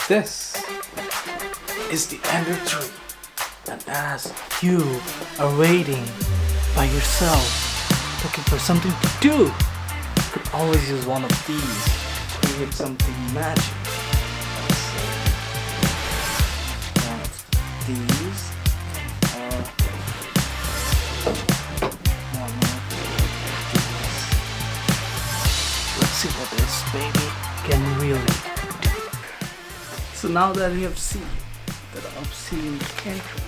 This is the Ender 3, and as you are waiting by yourself, looking for something to do, you could always use one of these to create something magic. Let's see. One of these, or one of these. Let's see what this baby can really do. So now that we have seen that obscene intro,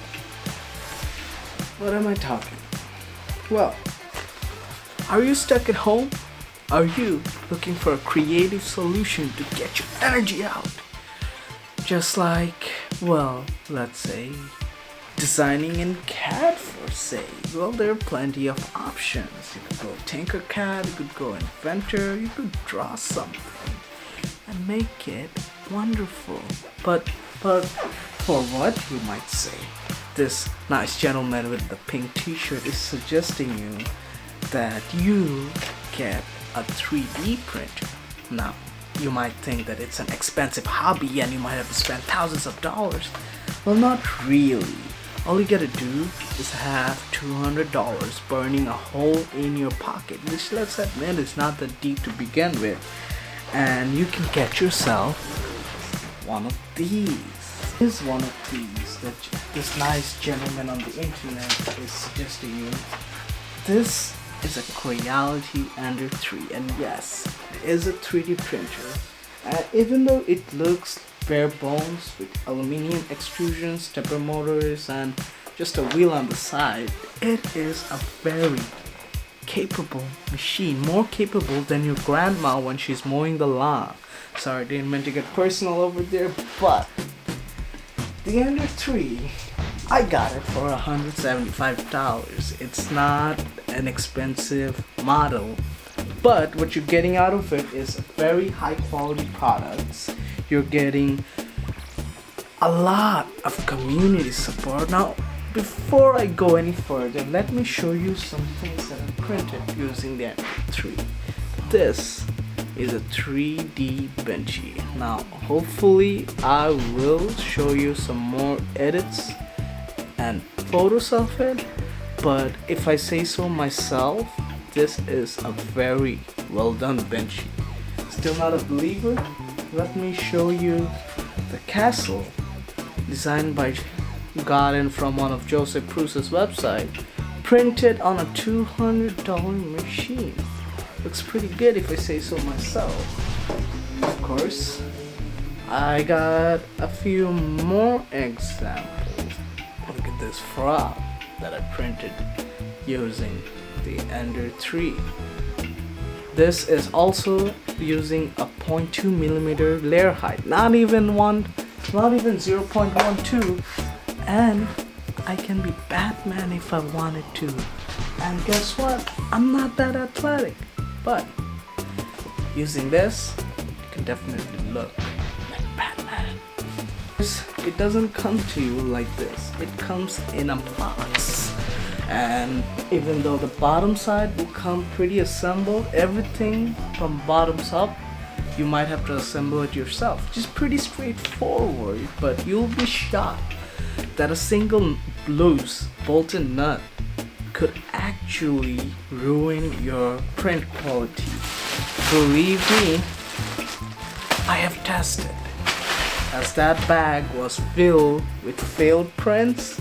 what am I talking? Well, are you stuck at home? Are you looking for a creative solution to get your energy out? Just like, well, let's say, designing in CAD for say. Well, there are plenty of options. You could go Tinkercad, you could go Inventor, you could draw something and make it wonderful. But for what, you might say? This nice gentleman with the pink t-shirt is suggesting you that you get a 3D printer. Now, you might think that it's an expensive hobby and you might have to spend thousands of dollars. Well, not really. All you gotta do is have $200 burning a hole in your pocket, which, let's admit, is not that deep to begin with. And you can get yourself one of these. Here's one of these that this nice gentleman on the internet is suggesting you. This is a Creality Ender 3, and yes, it is a 3D printer. And even though it looks bare bones with aluminium extrusions, stepper motors, and just a wheel on the side, it is a very capable machine, more capable than your grandma when she's mowing the lawn. Sorry, didn't mean to get personal over there, but the Ender 3, I got it for $175. It's not an expensive model, but what you're getting out of it is very high quality products. You're getting a lot of community support. Now, before I go any further, let me show you some things that I printed using the Ender 3. This is a 3D benchy. Now, hopefully I will show you some more edits and photos of it, but if I say so myself, this is a very well done benchy. Still not a believer? Let me show you the castle designed by gotten from one of Joseph Prusa's website, printed on a $200 machine. Looks pretty good if I say so myself. Of course, I got a few more examples. Look at this frog that I printed using the Ender 3. This is also using a 0.2mm layer height, not even 0.12, and I can be Batman if I wanted to. And guess what? I'm not that athletic, but using this, you can definitely look like Batman. It doesn't come to you like this. It comes in a box. And even though the bottom side will come pretty assembled, everything from bottoms up, you might have to assemble it yourself. Just pretty straightforward, but you'll be shocked that a single loose bolted nut could actually ruin your print quality. Believe me, I have tested, as that bag was filled with failed prints,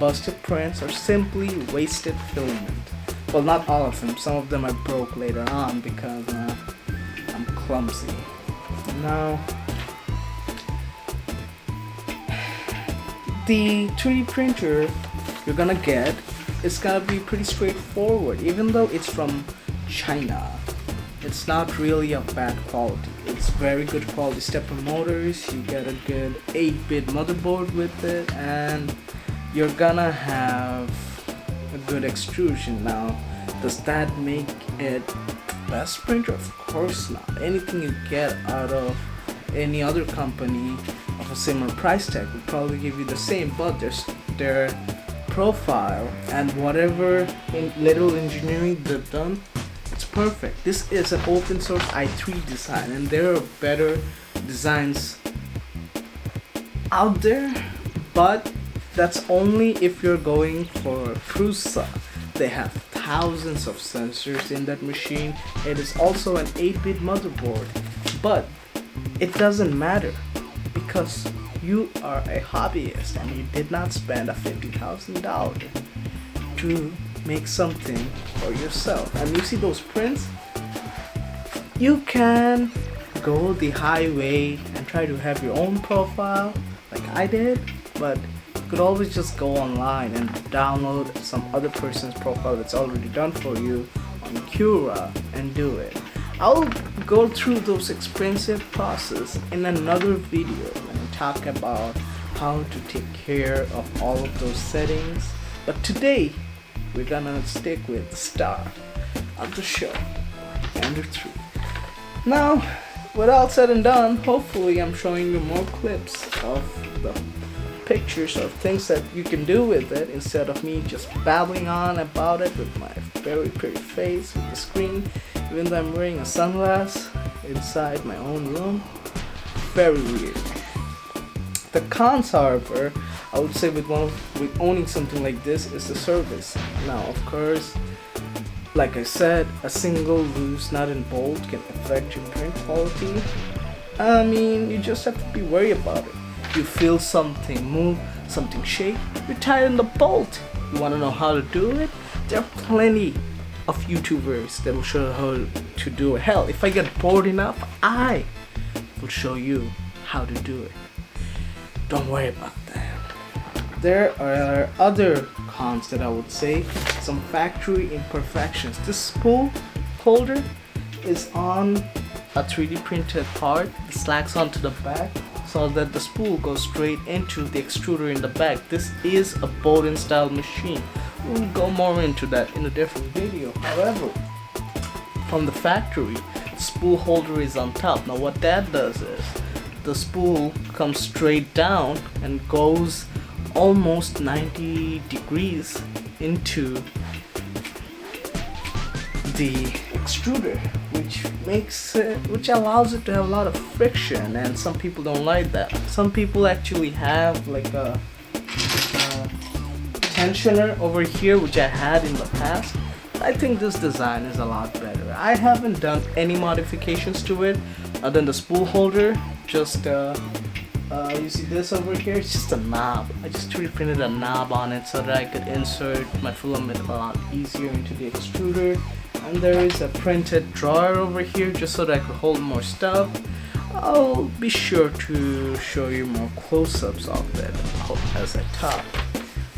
busted prints, or simply wasted filament. Well, not all of them. Some of them I broke later on because I'm clumsy. Now, the 3D printer you're gonna get is gonna be pretty straightforward. Even though it's from China, it's not really of bad quality. It's very good quality stepper motors. You get a good 8-bit motherboard with it, and you're gonna have a good extrusion. Now, does that make it best printer? Of course not. Anything you get out of any other company of a similar price tag will probably give you the same, but their profile and whatever little engineering they've done, it's perfect. This is an open source i3 design, and there are better designs out there, but that's only if you're going for Prusa. They have thousands of sensors in that machine. It is also an 8-bit motherboard, but it doesn't matter because you are a hobbyist and you did not spend a $50,000 to make something for yourself. And you see those prints? You can go the highway and try to have your own profile like I did, but you could always just go online and download some other person's profile that's already done for you on Cura and do it. I'll go through those expensive process in another video and talk about how to take care of all of those settings. But today we're gonna stick with the star of the show, Ender 3. Now, with all said and done, hopefully I'm showing you more clips of the pictures of things that you can do with it instead of me just babbling on about it with my very pretty face with the screen, even though I'm wearing a sunglass inside my own room. Very weird. The cons, however, I would say with owning something like this is the service. Now, of course, like I said, a single loose nut and bolt can affect your print quality. I mean, you just have to be worried about it. You feel something move, something shake, you tighten the bolt. You want to know how to do it? There are plenty of YouTubers that will show you how to do it. Hell, if I get bored enough, I will show you how to do it. Don't worry about that. There are other cons that I would say. Some factory imperfections. This spool holder is on a 3D printed part. It slacks onto the back so that the spool goes straight into the extruder in the back. This is a Bowden style machine. We'll go more into that in a different video. However, from the factory, the spool holder is on top. Now what that does is the spool comes straight down and goes almost 90 degrees into the extruder, which allows it to have a lot of friction, and some people don't like that. Some people actually have like a tensioner over here, which I had in the past. I think this design is a lot better. I haven't done any modifications to it other than the spool holder. Just you see this over here, it's just a knob. I just 3D printed a knob on it so that I could insert my filament a lot easier into the extruder. And there is a printed drawer over here just so that I could hold more stuff. I'll be sure to show you more close-ups of it as I talk.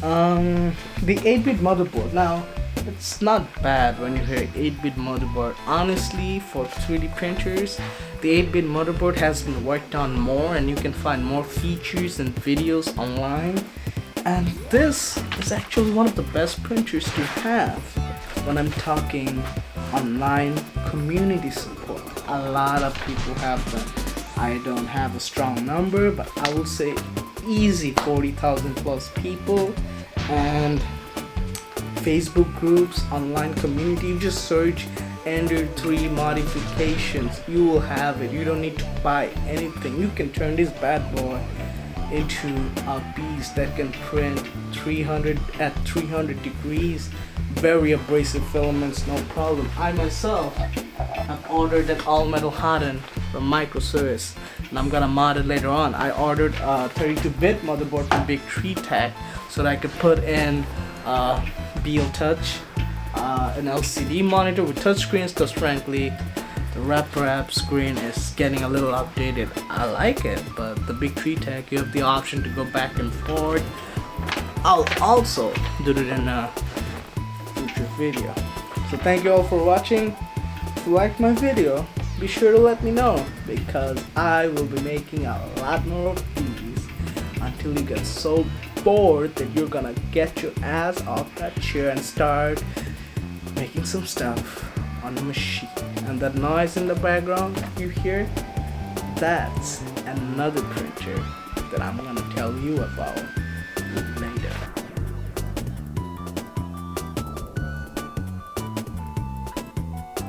The 8-bit motherboard. Now, it's not bad when you hear 8-bit motherboard. Honestly, for 3D printers, the 8-bit motherboard has been worked on more, and you can find more features and videos online. And this is actually one of the best printers to have when I'm talking online community support. A lot of people have them. I don't have a strong number, but I will say easy 40,000 plus people, and Facebook groups, online community. You just search Ender 3 modifications, you will have it. You don't need to buy anything. You can turn this bad boy into a beast that can print 300 at 300 degrees, very abrasive filaments, no problem. I myself have ordered an all metal hardened from Microservice, and I'm gonna mod it later on. I ordered a 32-bit motherboard from Big Tree Tech so that I could put in BL Touch, an LCD monitor with touchscreens, because frankly the wrap screen is getting a little outdated. I like it, but the Big Tree Tech, you have the option to go back and forth. I'll also do it in a future video. So thank you all for watching. If you liked my video, be sure to let me know, because I will be making a lot more of these until you get so bored that you're gonna get your ass off that chair and start making some stuff on the machine. And that noise in the background you hear, that's another printer that I'm gonna tell you about.